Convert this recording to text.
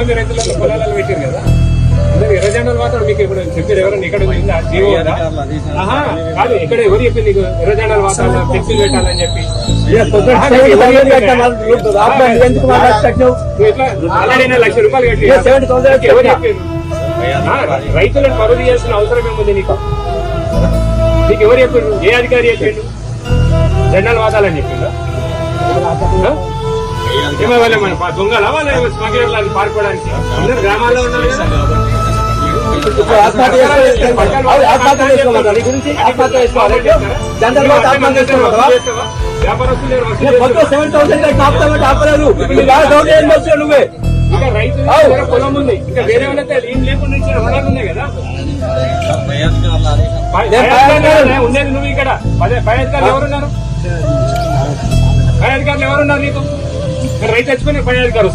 మంది రైతులను పొలాలలో పెట్టారు కదా, అందరు ఎర్ర జెండాలు మాత్రం మీకు ఇప్పుడు చెప్పారు ఎవరైనా ఇక్కడ ఉందా జీవో ఉందా? కాదు, ఇక్కడ ఎవరు చెప్పింది నీకు ఎర్ర జెండాలు మాత్రం ఫ్లెక్సీలు పెట్టాలని చెప్పి? ఆల్రెడీ 1 లక్ష రూపాయలు కట్టి ఎవరు చెప్పారు? రైతులను పరువు చేయాల్సిన అవసరం ఏముంది నీకు? నీకు ఎవరు చెప్పారు? ఏ అధికారి చెప్పిండు జెండాలు వాదాలని చెప్పిండు? ఏమో వాళ్ళే మన దొంగల వాళ్ళ స్మగ్లర్లు అది పారిపోవడానికి అందరు గ్రామాల్లో ఉన్నారు కదా. ఇంకా రైతు పొలం ఉంది, ఇంకా వేరే వాళ్ళకి ఏం లేకుండా రుణాలు ఉన్నాయి కదా. ఉండేది నువ్వు ఇక్కడ. పై అధికారులు ఎవరున్నారు? పై అధికారులు ఎవరున్నారు నీకు? రైతు చచ్చిపోయిన పై అధికారులు